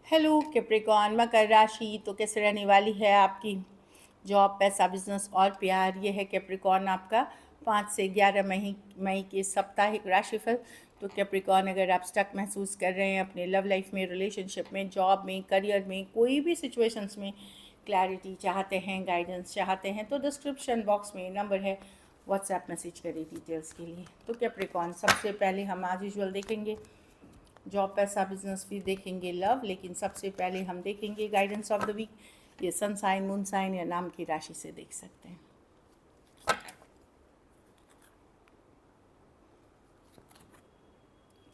Hello Capricorn, मकर राशि तो कैसे रहने वाली है आपकी जॉब, पैसा, बिजनेस और प्यार। ये है कैप्रिकॉर्न आपका 5 से 11 मई के साप्ताहिक राशिफल। तो कैप्रिकॉर्न, अगर आप स्टक महसूस कर रहे हैं अपने लव लाइफ में, रिलेशनशिप में, जॉब में, करियर में, कोई भी सिचुएशंस में क्लैरिटी चाहते हैं, गाइडेंस चाहते हैं, तो डिस्क्रिप्शन बॉक्स में नंबर है, व्हाट्सएप मैसेज करें डिटेल्स के लिए। तो कैप्रिकॉर्न, सबसे पहले हम आज यूजुअल देखेंगे जॉब, पैसा, बिजनेस, भी देखेंगे लव, लेकिन सबसे पहले हम देखेंगे गाइडेंस ऑफ द वीक। ये सन साइन, मून साइन या नाम की राशि से देख सकते हैं।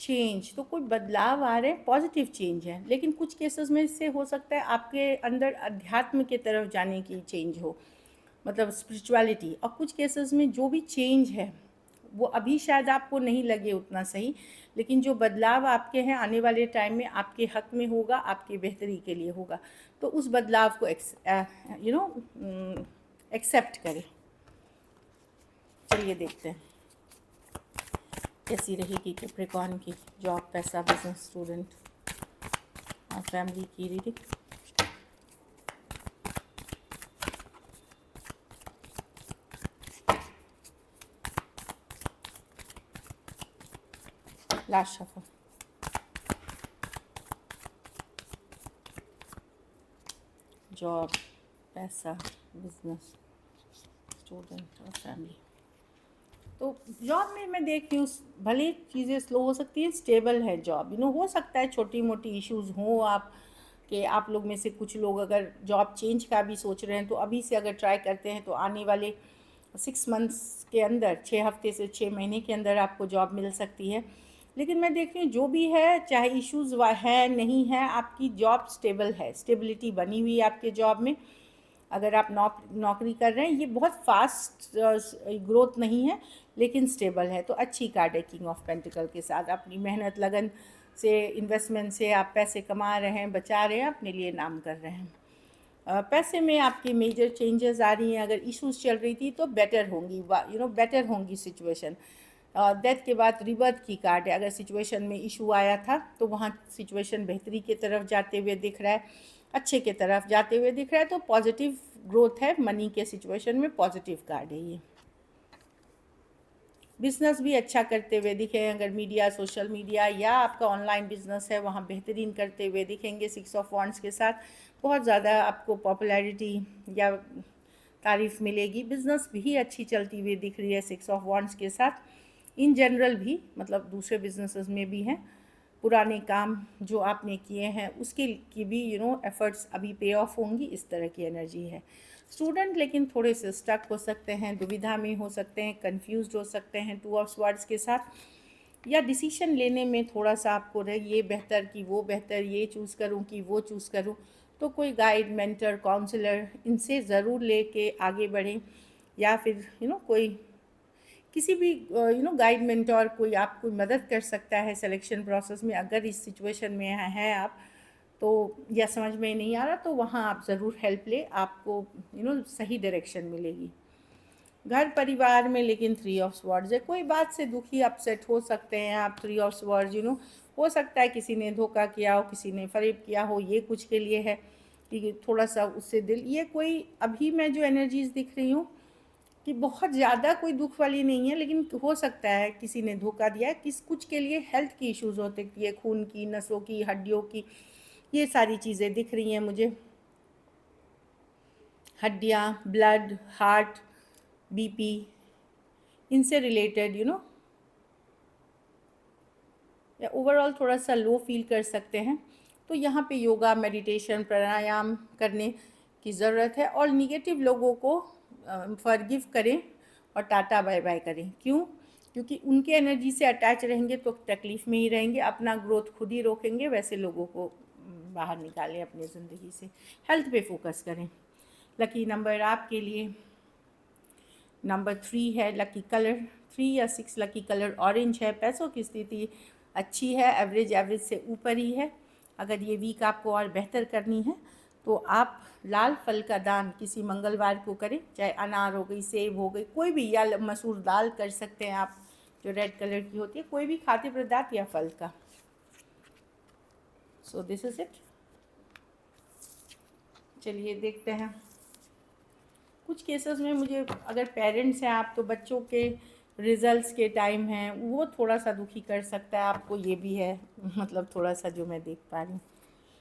चेंज तो कोई बदलाव आ रहे हैं, पॉजिटिव चेंज है, लेकिन कुछ केसेस में इससे हो सकता है आपके अंदर अध्यात्म के तरफ जाने की चेंज हो, मतलब स्पिरिचुअलिटी। और कुछ केसेस में जो भी चेंज है वो अभी शायद आपको नहीं लगे उतना सही, लेकिन जो बदलाव आपके हैं आने वाले टाइम में आपके हक में होगा, आपकी बेहतरी के लिए होगा। तो उस बदलाव को एक्सेप्ट करें। चलिए देखते हैं कैसी रहेगी कैप्रिकॉर्न की जॉब, पैसा, बिजनेस, स्टूडेंट और फैमिली की रीडिंग। Last shuffle. जॉब, पैसा, बिजनेस, स्टूडेंट और फैमिली। तो जॉब में मैं देख रही हूँ, भले चीज़ें स्लो हो सकती है, स्टेबल है जॉब। हो सकता है छोटी मोटी इश्यूज हों, आप कि आप लोग में से कुछ लोग अगर जॉब चेंज का भी सोच रहे हैं तो अभी से अगर ट्राई करते हैं तो आने वाले 6 मंथ्स के अंदर, 6 हफ्ते से 6 महीने के अंदर आपको जॉब मिल सकती है। लेकिन मैं देख रही हूँ जो भी है, चाहे इश्यूज़ है नहीं है, आपकी जॉब स्टेबल है, स्टेबिलिटी बनी हुई है आपके जॉब में। अगर आप नौकरी कर रहे हैं, ये बहुत फास्ट ग्रोथ नहीं है लेकिन स्टेबल है। तो अच्छी कार्ड है किंग ऑफ पेंटिकल के साथ। अपनी मेहनत, लगन से, इन्वेस्टमेंट से आप पैसे कमा रहे हैं, बचा रहे हैं, अपने लिए नाम कर रहे हैं। पैसे में आपकी मेजर चेंजेस आ रही हैं। अगर इश्यूज चल रही थी तो बेटर होंगी, बेटर होंगी सिचुएशन। डेथ के बाद रिबर्थ की कार्ड है। अगर सिचुएशन में इशू आया था तो वहाँ सिचुएशन बेहतरी की तरफ जाते हुए दिख रहा है, अच्छे की तरफ जाते हुए दिख रहा है। तो पॉजिटिव ग्रोथ है, मनी के सिचुएशन में पॉजिटिव कार्ड है ये। बिज़नेस भी अच्छा करते हुए दिखे, अगर मीडिया, सोशल मीडिया या आपका ऑनलाइन बिजनेस है वहाँ बेहतरीन करते हुए दिखेंगे 6 ऑफ वॉन्ड्स के साथ। बहुत ज़्यादा आपको पॉपुलैरिटी या तारीफ़ मिलेगी। बिज़नेस भी अच्छी चलती हुई दिख रही है 6 ऑफ वॉन्ड्स के साथ। इन जनरल भी, मतलब दूसरे बिजनेसेस में भी हैं, पुराने काम जो आपने किए हैं उसके की भी एफर्ट्स अभी पे ऑफ होंगी, इस तरह की एनर्जी है। स्टूडेंट लेकिन थोड़े से स्टक हो सकते हैं, दुविधा में हो सकते हैं, कंफ्यूज्ड हो सकते हैं 2 ऑफ स्वर्ड्स के साथ, या डिसीजन लेने में थोड़ा सा आपको रहे, ये बेहतर कि वो बेहतर, ये चूज़ करूँ कि वो चूज़ करूँ। तो कोई गाइड, मेंटर, काउंसलर, इनसे ज़रूर लेके आगे बढ़ें, या फिर कोई किसी भी गाइड, मेंटर, कोई आपको मदद कर सकता है सिलेक्शन प्रोसेस में। अगर इस सिचुएशन में हैं आप तो, या समझ में नहीं आ रहा, तो वहाँ आप ज़रूर हेल्प ले, आपको सही डायरेक्शन मिलेगी। घर परिवार में लेकिन 3 ऑफ स्वॉर्ड्स है। कोई बात से दुखी, अपसेट हो सकते हैं आप। 3 ऑफ स्वॉर्ड्स हो सकता है किसी ने धोखा किया हो, किसी ने फरेब किया हो, ये कुछ के लिए है कि थोड़ा सा उससे दिल, ये कोई अभी मैं जो एनर्जीज दिख रही हूँ कि बहुत ज़्यादा कोई दुख वाली नहीं है, लेकिन हो सकता है किसी ने धोखा दिया है। कुछ के लिए हेल्थ की इश्यूज हो सकती है, खून की, नसों की, हड्डियों की, ये सारी चीज़ें दिख रही हैं मुझे। हड्डियाँ, ब्लड, हार्ट, बीपी, इनसे रिलेटेड या ओवरऑल थोड़ा सा लो फील कर सकते हैं। तो यहाँ पे योगा, मेडिटेशन, प्राणायाम करने की ज़रूरत है। और निगेटिव लोगों को फॉरगिव करें और टाटा बाय बाय करें। क्यों? क्योंकि उनके एनर्जी से अटैच रहेंगे तो तकलीफ़ में ही रहेंगे, अपना ग्रोथ खुद ही रोकेंगे। वैसे लोगों को बाहर निकालें अपनी ज़िंदगी से। हेल्थ पे फोकस करें। लकी नंबर आपके लिए नंबर 3 है। लकी कलर 3 या 6, लकी कलर ऑरेंज है। पैसों की स्थिति अच्छी है, एवरेज से ऊपर ही है। अगर ये वीक आपको और बेहतर करनी है तो आप लाल फल का दान किसी मंगलवार को करें, चाहे अनार हो गई, सेब हो गई, कोई भी, या मसूर दाल कर सकते हैं आप जो रेड कलर की होती है, कोई भी खाद्य पदार्थ या फल का। So this is it. चलिए देखते हैं। कुछ केसेस में मुझे, अगर पेरेंट्स हैं आप, तो बच्चों के रिजल्ट्स के टाइम हैं, वो थोड़ा सा दुखी कर सकता है आपको, ये भी है। मतलब थोड़ा सा जो मैं देख पा रही हूँ,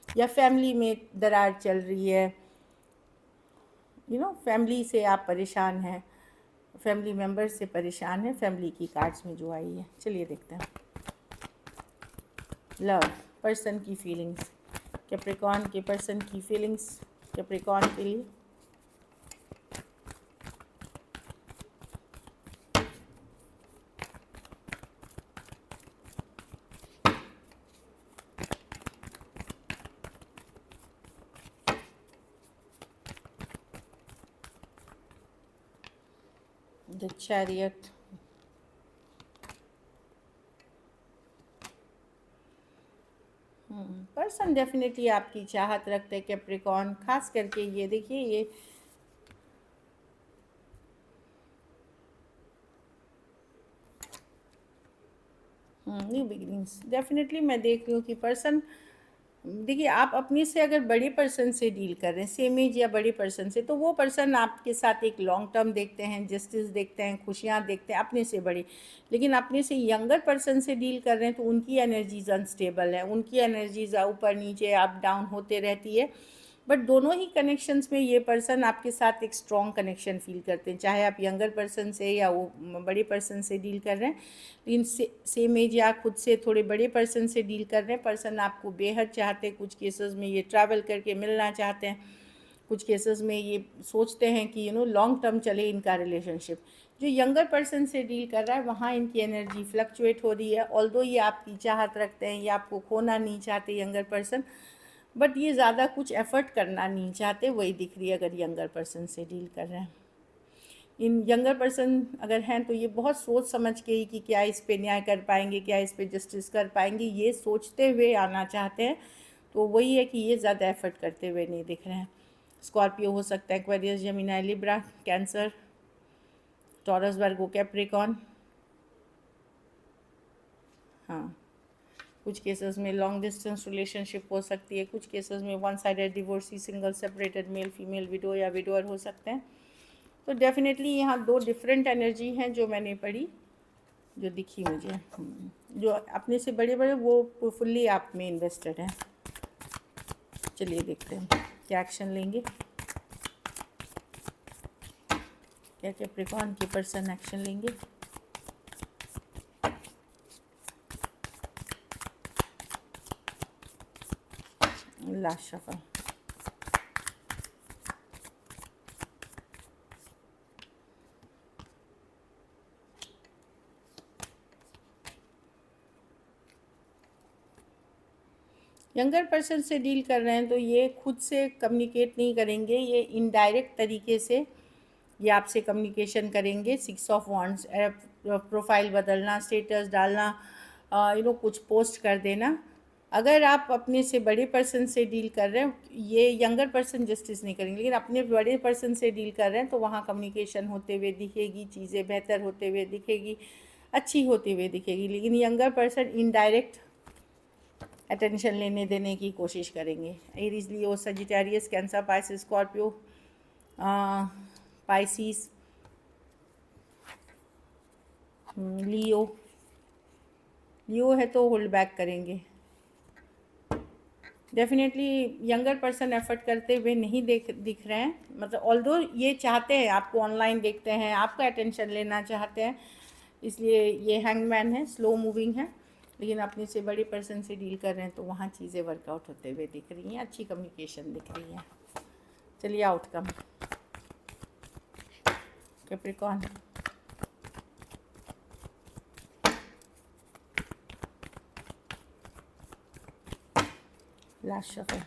या फैमिली में दरार चल रही है, फैमिली से आप परेशान हैं, फैमिली मेम्बर्स से परेशान हैं, फैमिली की कार्ड्स में जो आई है। चलिए देखते हैं। लव, पर्सन की फीलिंग्स, कैप्रिकॉर्न के पर्सन की फीलिंग्स कैप्रिकॉर्न के लिए। द चैरियट, पर्सन डेफिनेटली आपकी चाहत रखते हैं कैप्रिकॉर्न, खास करके ये देखिए, ये न्यू बिगिनिंग्स डेफिनेटली मैं देख रही हूँ कि पर्सन, देखिए आप अपने से अगर बड़े पर्सन से डील कर रहे हैं, सेम एज या बड़े पर्सन से, तो वो पर्सन आपके साथ एक लॉन्ग टर्म देखते हैं, जस्टिस देखते हैं, खुशियाँ देखते हैं अपने से बड़े। लेकिन अपने से यंगर पर्सन से डील कर रहे हैं तो उनकी एनर्जीज अनस्टेबल है, उनकी एनर्जीज ऊपर नीचे अप डाउन होते रहती है। बट दोनों ही कनेक्शंस में ये पर्सन आपके साथ एक स्ट्रॉन्ग कनेक्शन फील करते हैं, चाहे आप यंगर पर्सन से या वो बड़े पर्सन से डील कर रहे हैं। लेकिन सेम एज या खुद से थोड़े बड़े पर्सन से डील कर रहे हैं, पर्सन आपको बेहद चाहते हैं। कुछ केसेस में ये ट्रैवल करके मिलना चाहते हैं, कुछ केसेस में ये सोचते हैं कि लॉन्ग टर्म चले इनका रिलेशनशिप। जो यंगर पर्सन से डील कर रहा है, वहाँ इनकी एनर्जी फ्लक्चुएट हो रही है। ऑल्दो ये आपकी चाहत रखते हैं, ये आपको खोना नहीं चाहते यंगर पर्सन, बट ये ज़्यादा कुछ एफर्ट करना नहीं चाहते, वही दिख रही है अगर यंगर पर्सन से डील कर रहे हैं। इन यंगर पर्सन अगर हैं तो ये बहुत सोच समझ के ही कि क्या इस पे न्याय कर पाएंगे, क्या इस पे जस्टिस कर पाएंगे, ये सोचते हुए आना चाहते हैं। तो वही है कि ये ज़्यादा एफर्ट करते हुए नहीं दिख रहे हैं। स्कॉर्पियो हो सकता है, Aquarius, Gemini, Libra, Cancer, Taurus, Virgo, Capricorn. हाँ, कुछ केसेस में लॉन्ग डिस्टेंस रिलेशनशिप हो सकती है, कुछ केसेस में one sided divorcee, single separated, male female, window या विडोअर हो सकते हैं। तो डेफिनेटली यहाँ दो डिफरेंट एनर्जी हैं जो मैंने पढ़ी, जो दिखी मुझे। जो अपने से बड़े बड़े वो फुल्ली आप में इन्वेस्टेड हैं। चलिए देखते हैं क्या एक्शन लेंगे, क्या कैप्रिकॉर्न के पर्सन एक्शन लेंगे। लास्ट शफल, यंगर पर्सन से डील कर रहे हैं तो ये खुद से कम्युनिकेट नहीं करेंगे, ये इनडायरेक्ट तरीके से ये आपसे कम्युनिकेशन करेंगे। 6 ऑफ वॉन्ड्स, प्रोफाइल बदलना, स्टेटस डालना, कुछ पोस्ट कर देना। अगर आप अपने से बड़े पर्सन से डील कर रहे हैं, ये यंगर पर्सन जस्टिस नहीं करेंगे, लेकिन अपने बड़े पर्सन से डील कर रहे हैं तो वहाँ कम्युनिकेशन होते हुए दिखेगी, चीज़ें बेहतर होते हुए दिखेगी, अच्छी होती हुई दिखेगी। लेकिन यंगर पर्सन इनडायरेक्ट अटेंशन लेने देने की कोशिश करेंगे। Aries, Leo, Sagittarius, Cancer, Pisces, Scorpio, Pisces, Leo है तो होल्ड बैक करेंगे। डेफिनेटली यंगर पर्सन एफर्ट करते हुए नहीं दिख रहे हैं, मतलब ऑल्दो ये चाहते हैं, आपको ऑनलाइन देखते हैं, आपका अटेंशन लेना चाहते हैं, इसलिए ये हैंगमैन है, स्लो मूविंग है। लेकिन अपने से बड़े पर्सन से डील कर रहे हैं तो वहाँ चीज़ें वर्कआउट होते हुए दिख रही हैं, अच्छी कम्युनिकेशन दिख रही है। चलिए आउटकम, कैप्रिकॉर्न, लास्ट शफल,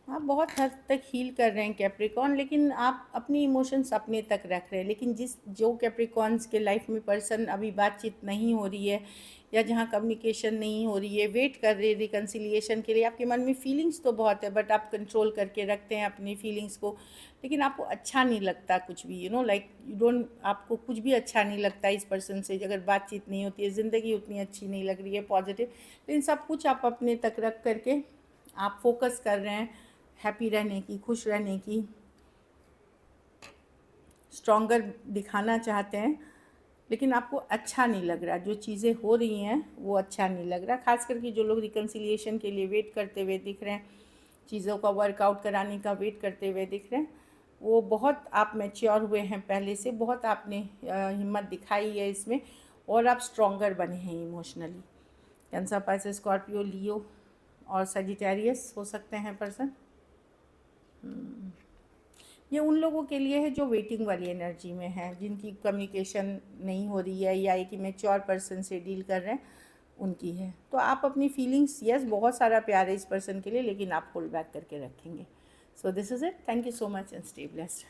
आप बहुत हद तक हील कर रहे हैं कैप्रिकॉन, लेकिन आप अपनी इमोशंस अपने तक रख रहे हैं। लेकिन जो कैप्रिकॉन्स के लाइफ में पर्सन अभी बातचीत नहीं हो रही है या जहाँ कम्युनिकेशन नहीं हो रही है, वेट कर रहे हैं रिकन्सिलिएशन के लिए, आपके मन में फीलिंग्स तो बहुत है बट आप कंट्रोल करके रखते हैं अपनी फीलिंग्स को, लेकिन आपको अच्छा नहीं लगता कुछ भी, यू डोंट, आपको कुछ भी अच्छा नहीं लगता इस पर्सन से, अगर बातचीत नहीं होती है, ज़िंदगी उतनी अच्छी नहीं लग रही है पॉजिटिव। लेकिन सब कुछ आप अपने तक रख करके आप फोकस कर रहे हैं हैप्पी रहने की, खुश रहने की, स्ट्रॉन्गर दिखाना चाहते हैं, लेकिन आपको अच्छा नहीं लग रहा, जो चीज़ें हो रही हैं वो अच्छा नहीं लग रहा। खास करके जो लोग रिकन्सिलिएशन के लिए वेट करते हुए दिख रहे हैं, चीज़ों का वर्कआउट कराने का वेट करते हुए दिख रहे हैं, वो बहुत आप मैच्योर हुए हैं पहले से, बहुत आपने हिम्मत दिखाई है इसमें, और आप स्ट्रॉन्गर बने हैं इमोशनली। कैंसर, पाइसेस, स्कॉर्पियो, लियो और सजिटेरियस हो सकते हैं पर्सन। ये उन लोगों के लिए है जो वेटिंग वाली एनर्जी में है, जिनकी कम्युनिकेशन नहीं हो रही है या एक मैच्योर पर्सन से डील कर रहे हैं, उनकी है। तो आप अपनी फीलिंग्स, यस बहुत सारा प्यार है इस पर्सन के लिए, लेकिन आप होल्ड बैक करके रखेंगे। So this is it, thank you so much and stay blessed.